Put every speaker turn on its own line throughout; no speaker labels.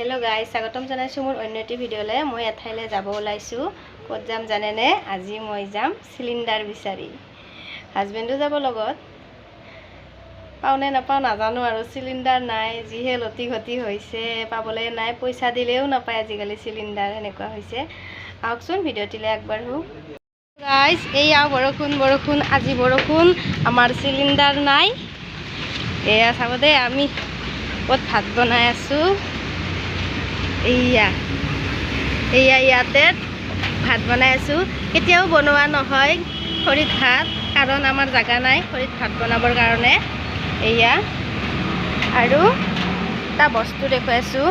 Hello guys स्वागतम जनाइছো মোৰ অন্য এটি ভিডিঅ'লে মই এঠাইলে যাব ওলাইছো ক'ত যাম জানেনে আজি মই যাম সিলিন্ডাৰ বিচাৰি হাজবেণ্ডো যাব লগত পাওনে নাপাও নাজানো আৰু সিলিন্ডাৰ নাই জিহে লতি ঘটি হৈছে পাবলে নাই পইচা দিলেও নাপায় আজিকালি সিলিন্ডাৰ এনেকুৱা হৈছে আহকচোন ভিডিঅ'টিলে একবাৰ হু গাইস এইয়া বৰষুণ আজি বৰষুণ আমাৰ সিলিন্ডাৰ নাই এয়া চাব দে আমি ক'ত ভাত বনাই আছো ইয়াতে ভাত বনাই আছো কেতিয়াও বনোৱা নহয় খৰিত ভাত কাৰণ আমাৰ জাগা নাই খৰিত ভাত বনাবৰ কাৰণে এয়া আৰু তা বস্তু দেখুৱাইছো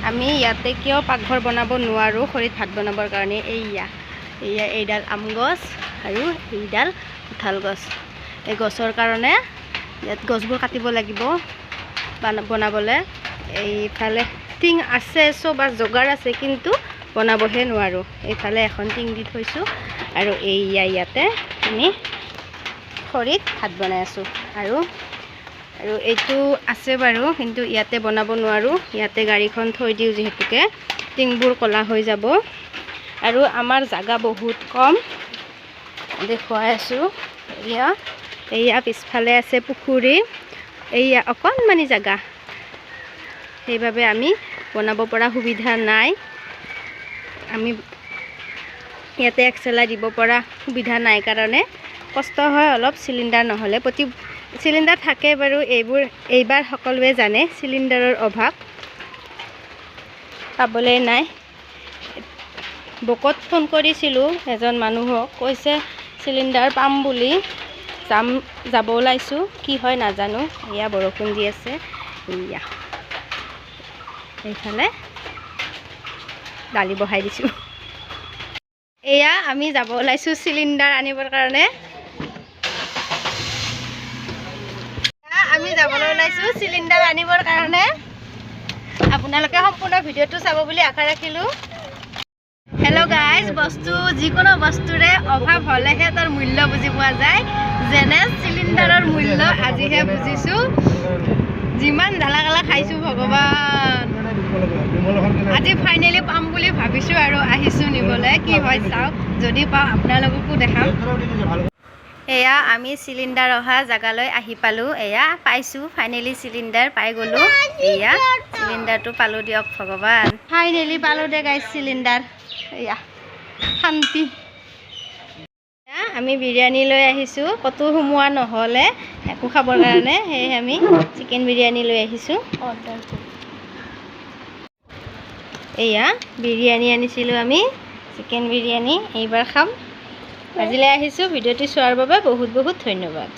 আমি ইয়াতে কিয় পাকঘৰ বনাব নোৱাৰো খৰিত ভাত বনাবৰ কাৰণে এইডাল আম গছ আৰু এইডাল কঁঠাল গছ এই গছৰ কাৰণে ইয়াত গছবোৰ কাটিব লাগিব বনাবলে এইফালে টিং আছে সব জোগাৰ আছে কিন্তু বনাবহে নোৱাৰো এইফালে এখন টিং দি থৈছো আৰু ইয়াতে আমি খৰিত ভাত বনাই আছো আৰু এইটো আছে বাৰু কিন্তু ইয়াতে বনাব নোৱাৰো ইয়াতে গাড়ীখন থৈ দিও যেহেতুকে টিংবোৰ কলা হৈ যাব আৰু আমাৰ জাগা বহুত কম দেখুৱাই আছো এয়া পিছফালে আছে পুখুৰী এয়া অকণমানি জাগা সেইভাবে আমি বনাব পৰা সুবিধা নাই আমি ইয়াতে এক্সেলা দিব পৰা সুবিধা নাই কাৰণে কষ্ট হয় অলপ সিলিন্ডাৰ নহলে প্ৰতি সিলিন্ডাৰ থাকে বাৰু এইবাৰ সকলোৱে জানে সিলিন্ডাৰৰ অভাৱ পাবলে নাই বকত ফোন কৰিছিলো এজন মানুহক কৈছে সিলিন্ডাৰ পাম বুলি যাব ওলাইছো কি হয় নাজানো এয়া বৰষুণ দি আছে এইফালে দালি বহাই দিছো এয়া আমি যাব ওলাইছো সিলিন্ডাৰ আনিবৰ কাৰণে আপোনালোকে সম্পূৰ্ণ ভিডিঅ'টো চাব বুলি আশা ৰাখিলো হেল্ল' গাইজ বস্তু যিকোনো বস্তুৰে অভাৱ হলেহে তাৰ মূল্য বুজি পোৱা যায় যেনে সিলিন্ডাৰৰ মূল্য আজিহে বুজিছো যিমান ঢালা খাইছো ভগৱান আজি ফাইনেলি পাম বুলি ভাবিছো আৰু আহিছো নিবলে কি হয় চাও যদি পাও আপোনালোককো দেখাম এয়া আমি সিলিন্ডাৰ অহা জাগালৈ আহি পালো এয়া পাইছো ফাইনেলি সিলিন্ডাৰ পাই গলো এয়া সিলিন্ডাৰটো পালো দিয়ক ভগৱান ফাইনেলি পালো দে গাইস সিলিন্ডাৰ এয়া শান্তি আমি বিৰিয়ানী লৈ আহিছো কত হুমুৱা নহলে একো খাবৰ কাৰণে হে আমি চিকেন বিৰিয়ানী লৈ আহিছো অৰ্ডাৰ এয়া বিৰিয়ানী আনিছিলো আমি চিকেন বিৰিয়ানী এইবাৰ খাম আজিলৈ আহিছো ভিডিঅ'টি চোৱাৰ বাবে বহুত বহুত ধন্যবাদ।